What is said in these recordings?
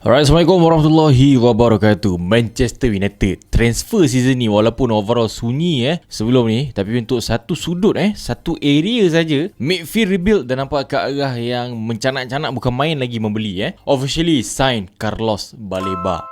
Alright, Assalamualaikum warahmatullahi wabarakatuh. Manchester United transfer season ni walaupun overall sunyi sebelum ni, tapi untuk satu sudut satu area saja midfield rebuild dan nampak ke arah yang mencanak-canak, bukan main lagi membeli officially sign Carlos Baleba.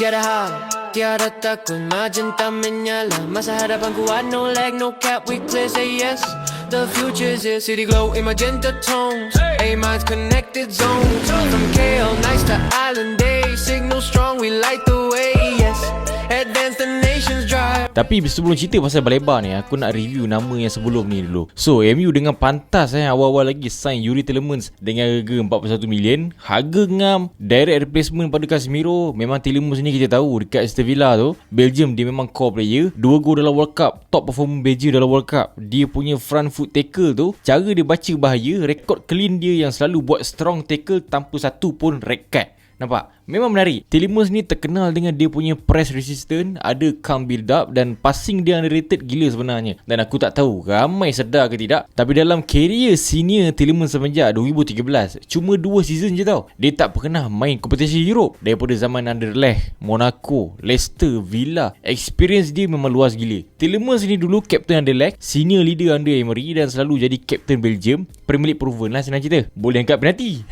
Tiada hal, tiada takut, magenta menyala. Masa hadapan kuat, no lag, no cap, we clear, say yes. The future's here, city glow in magenta tones. A-minds connected zones. From KL, nice to Island Day. Signal strong, we light the way, yes. Advance the nation's drive. Tapi sebelum cerita pasal Baleba ni, aku nak review nama yang sebelum ni dulu. So MU dengan pantas awal-awal lagi sign Yuri Tielemans dengan harga 41 million. Harga ngam, direct replacement pada Casemiro. Memang Tielemans ni kita tahu dekat Aston Villa tu, Belgium dia memang core player. 2 gol dalam World Cup, top performer Belgium dalam World Cup. Dia punya front foot tackle tu, cara dia baca bahaya, rekod clean dia yang selalu buat strong tackle tanpa satu pun red card. Nampak? Memang menarik. Tielemans ni terkenal dengan dia punya press resistant, ada calm build up dan passing dia underrated gila sebenarnya. Dan aku tak tahu ramai sedar ke tidak, tapi dalam career senior Tielemans semenjak 2013, cuma 2 season je tau. Dia tak pernah main kompetisi Europe. Daripada zaman Anderlecht, Monaco, Leicester, Villa, experience dia memang luas gila. Tielemans ni dulu captain Anderlecht, senior leader under Emery dan selalu jadi captain Belgium. Premier League proven lah, senang cerita. Boleh angkat penalti.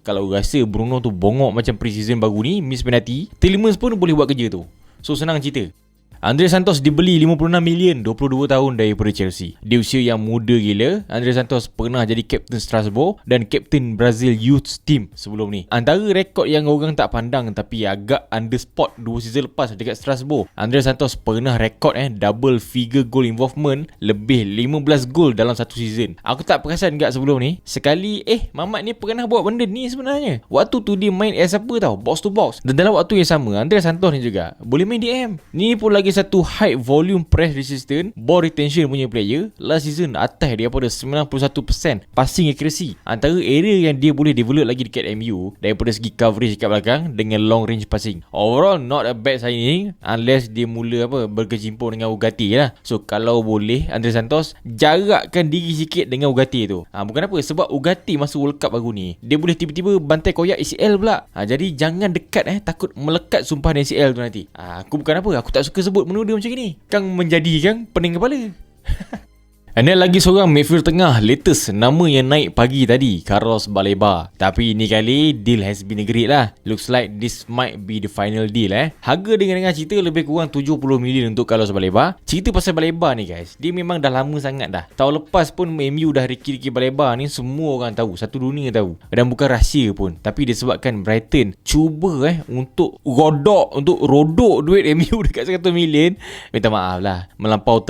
Kalau rasa Bruno tu bongok macam pre-season baru ni, miss penalti, Tielemans pun boleh buat kerja tu. So senang cerita. Andre Santos dibeli 56 million, 22 tahun daripada Chelsea. Di usia yang muda gila, Andre Santos pernah jadi Captain Strasbourg dan Captain Brazil Youth Team sebelum ni. Antara rekod yang orang tak pandang tapi agak underspot 2 season lepas dekat Strasbourg, Andre Santos pernah rekod double figure goal involvement, lebih 15 gol dalam satu season. Aku tak perasan kat sebelum ni, sekali Mamat ni pernah buat benda ni sebenarnya. Waktu tu dia main as apa tau, box to box. Dan dalam waktu yang sama, Andre Santos ni juga boleh main DM. Ni pun lagi satu high volume press resistant, ball retention punya player. Last season atas daripada 91% passing accuracy. Antara area yang dia boleh develop lagi dekat MU daripada segi coverage dekat belakang dengan long range passing. Overall not a bad signing, unless dia mula berkecimpung dengan Ugarte lah. So kalau boleh Andre Santos jarakkan diri sikit dengan Ugarte tu. Bukan apa, sebab Ugarte masa World Cup baru ni dia boleh tiba-tiba bantai koyak ACL pula. Jadi jangan dekat takut melekat sumpahan ACL tu nanti. Aku bukan apa, aku tak suka sebut menuduh macam ni, kan menjadikan pening kepala. Ada lagi seorang midfield tengah latest nama yang naik pagi tadi, Carlos Baleba. Tapi ni kali deal has been agreed lah. Looks like this might be the final deal Harga dengan cerita lebih kurang 70 million untuk Carlos Baleba. Cerita pasal Baleba ni guys, dia memang dah lama sangat dah. Tahun lepas pun MU dah riki-riki Baleba ni, semua orang tahu, satu dunia tahu. Dan bukan rahsia pun. Tapi disebabkan Brighton cuba untuk rodok duit MU dekat 100 million. Minta maaf lah,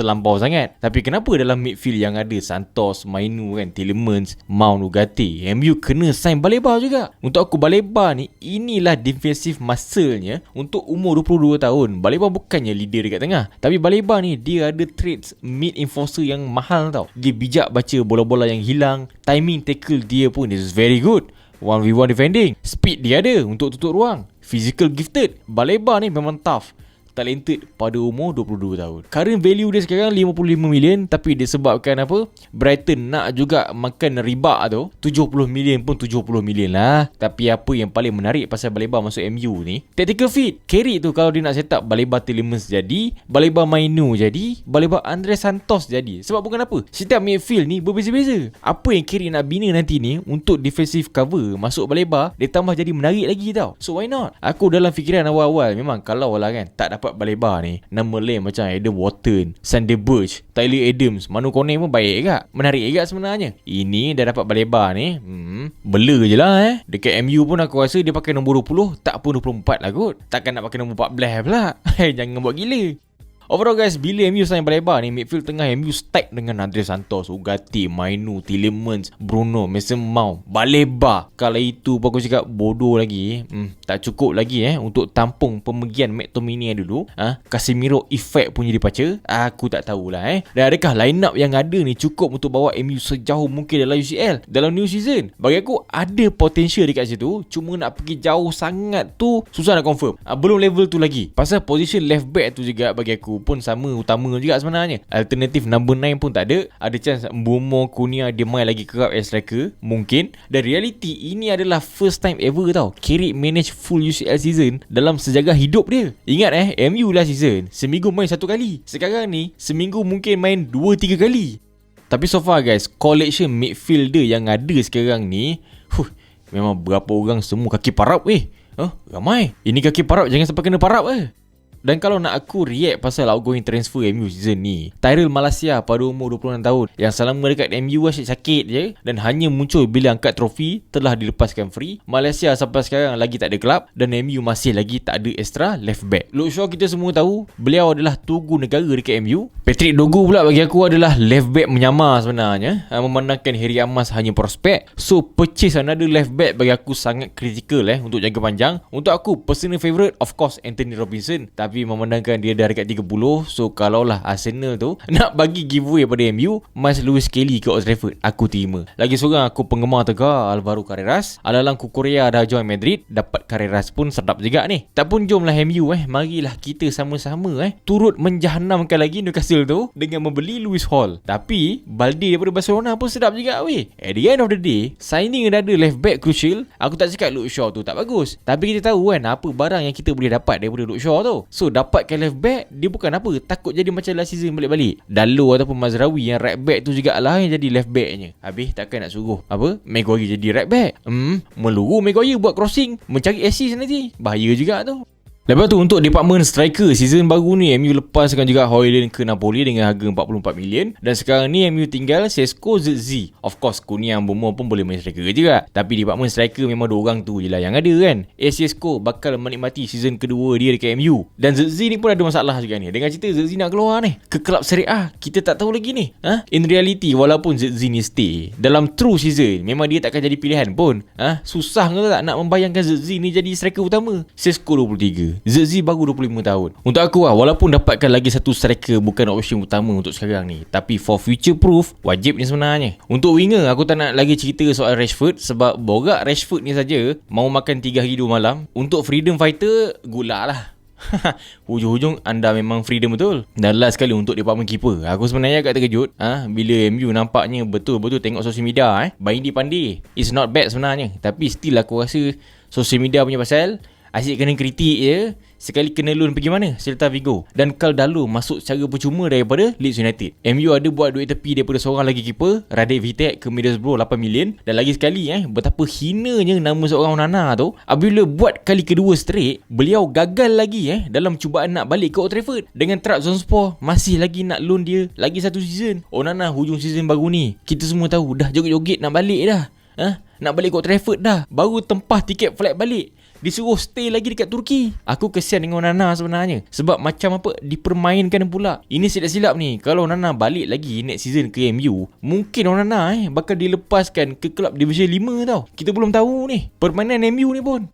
terlampau sangat. Tapi kenapa dalam midfield yang ada Santos, Mainu Tielemans, Mount, Ugarte, MU kena sign Baleba juga. Untuk aku Baleba ni, inilah defensive muscle-nya untuk umur 22 tahun. Baleba bukannya leader dekat tengah, tapi Baleba ni dia ada traits mid enforcer yang mahal tau. Dia bijak baca bola-bola yang hilang, timing tackle dia pun is very good, 1v1 defending, speed dia ada untuk tutup ruang, physical gifted. Baleba ni memang tough, talented pada umur 22 tahun. Current value dia sekarang 55 million, tapi disebabkan Brighton nak juga makan riba tu, 70 million pun 70 million lah. Tapi apa yang paling menarik pasal Baleba masuk MU ni, tactical fit. Carry tu kalau dia nak set up Baleba Tielemans jadi, Baleba Mainu jadi, Baleba Andre Santos jadi. Sebab bukan apa, setiap midfield ni berbeza-beza. Apa yang Carry nak bina nanti ni untuk defensive cover, masuk Baleba, dia tambah jadi menarik lagi tau. So why not? Aku dalam fikiran awal-awal memang kalau lah tak dapat Baleba ni, nama lain macam Adam Wharton, Sander Berge, Tyler Adams, Manu Kone pun baik juga, menarik juga sebenarnya. Ini dah dapat Baleba ni, bela je lah Dekat MU pun aku rasa dia pakai nombor 20, tak pun 24 lah kot. Takkan nak pakai nombor 14 pula. Jangan buat gila. Overall guys, bila MU sign Baleba ni, midfield tengah MU stack dengan Andre Santos, Ugarte, Mainu, Tielemans, Bruno, Mason Mount, Baleba. Kalau itu pun aku cakap bodoh lagi. Tak cukup lagi untuk tampung pemergian McTominay dulu. Casemiro effect punya departure. Aku tak tahulah Dan adakah line up yang ada ni cukup untuk bawa MU sejauh mungkin dalam UCL dalam new season? Bagi aku ada potential dekat situ, cuma nak pergi jauh sangat tu susah nak confirm. Belum level tu lagi. Pasal position left back tu juga bagi aku pun sama utama juga sebenarnya. Alternatif number 9 pun tak ada. Ada chance Mbomo, Kunia dia main lagi kerap as striker mungkin. Dan reality ini adalah first time ever tau Carrick manage full UCL season dalam sejarah hidup dia. Ingat MU last season seminggu main 1 kali. Sekarang ni seminggu mungkin main 2-3 kali. Tapi so far guys, collection midfielder yang ada sekarang ni memang berapa orang semua kaki parap ramai. Ini kaki parap jangan sampai kena parap Dan kalau nak aku react pasal outgoing transfer MU season ni, Tyrell Malacia pada umur 26 tahun yang selama dekat MU asyik sakit je dan hanya muncul bila angkat trofi telah dilepaskan free. Malacia sampai sekarang lagi tak ada kelab dan MU masih lagi tak ada extra left back. Luke Shaw kita semua tahu beliau adalah tugu negara dekat MU. Patrick Dogu pula bagi aku adalah left back menyamar sebenarnya. Memandangkan Harry Amas hanya prospek, so purchase another left back bagi aku sangat kritikal untuk jangka panjang. Untuk aku personal favourite of course Anthony Robinson, tapi memandangkan dia dah dekat 30, so kalaulah Arsenal tu nak bagi giveaway pada MU Mas Lewis Kelly ke Old Trafford, aku terima. Lagi seorang aku penggemar tegar Alvaro Carreras. Alalang Korea dah join Madrid, dapat Carreras pun sedap juga ni. Tak pun jomlah MU marilah kita sama-sama turut menjahanamkan lagi Newcastle tu dengan membeli Lewis Hall. Tapi Balde daripada Barcelona pun sedap juga At the end of the day, signing another left back crucial. Aku tak cakap Luke Shaw tu tak bagus, tapi kita tahu apa barang yang kita boleh dapat daripada Luke Shaw tu. So dapatkan left back, dia bukan apa takut jadi macam last season balik-balik. Dalo ataupun Mazraoui yang right back tu juga lah yang jadi left backnya. Habis takkan nak suruh Maguire jadi right back. Meluru Maguire buat crossing, mencari assist nanti. Bahaya juga tu. Lepas tu untuk department striker season baru ni, MU lepaskan juga Højlund ke Napoli dengan harga 44 million. Dan sekarang ni MU tinggal Sesko, Zirkzee. Of course Kunia Mbomo pun boleh main striker juga, tapi department striker memang 2 orang tu je lah yang ada kan. Sesko bakal menikmati season kedua dia dekat MU. Dan Zirkzee ni pun ada masalah juga ni. Dengan cerita Zirkzee nak keluar ni ke kelab Serie A, kita tak tahu lagi ni. In reality walaupun Zirkzee ni stay dalam true season, memang dia takkan jadi pilihan pun. Susah ke tak nak membayangkan Zirkzee ni jadi striker utama. Sesko 23, Zirkzee baru 25 tahun. Untuk aku walaupun dapatkan lagi satu striker bukan option utama untuk sekarang ni, tapi for future proof wajib ni sebenarnya. Untuk winger aku tak nak lagi cerita soal Rashford, sebab borak Rashford ni saja mau makan 3 hari 2 malam. Untuk freedom fighter gula lah. Hujung-hujung anda memang freedom betul. Dan last sekali untuk department keeper, aku sebenarnya agak terkejut bila MU nampaknya betul-betul tengok social media Baindi pandai. It's not bad sebenarnya, tapi still aku rasa social media punya pasal asyik kena kritik je, sekali kena loan pergi mana? Celta Vigo. Dan Karl Dalo masuk secara percuma daripada Leeds United. MU ada buat duit tepi daripada seorang lagi keeper, Radek Vitek ke Middlesbrough 8 million. Dan lagi sekali betapa hinanya nama seorang Onana tu. Apabila buat kali kedua straight, beliau gagal lagi dalam cubaan nak balik ke Old Trafford. Dengan Trabzonspor masih lagi nak loan dia lagi 1 season. Onana hujung season baru ni, kita semua tahu dah joget-joget nak balik dah. Nak balik ke Old Trafford dah. Baru tempah tiket flight balik, disuruh stay lagi dekat Turki. Aku kesian dengan Onana sebenarnya, sebab macam dipermainkan pula. Ini silap-silap ni. Kalau Onana balik lagi next season ke MU, mungkin Onana bakal dilepaskan ke kelab Division 5 tau. Kita belum tahu ni permainan MU ni pun.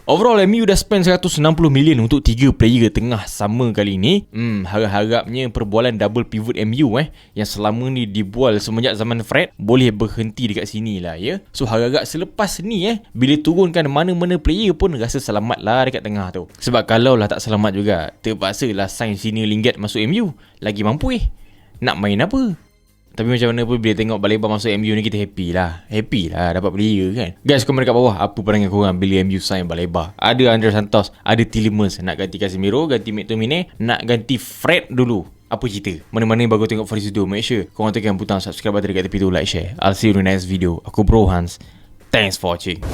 Overall MU dah spend 160 million untuk 3 player tengah sama kali ni. Harap-harapnya perbualan double pivot MU yang selama ni dibual semenjak zaman Fred boleh berhenti dekat sini lah ya. So harap-harap selepas ni bila turunkan mana-mana player pun rasa selamat lah dekat tengah tu. Sebab kalau lah tak selamat juga, terpaksa lah sign senior Lingard masuk MU. Lagi mampu nak main apa? Tapi macam mana pun bila tengok Baleba masuk MU ni, kita happy lah dapat player kan. Guys, komen dekat bawah apa pandangan korang bila MU sign Baleba. Ada Andre Santos, ada Tielemans, nak ganti Casemiro, ganti McTominay, nak ganti Fred dulu. Apa cerita? Mana-mana yang baru tengok Faris video, make sure korang tekan butang subscribe button dekat tepi tu, like, share. I'll see you in the next video. Aku Bro Hans. Thanks for watching.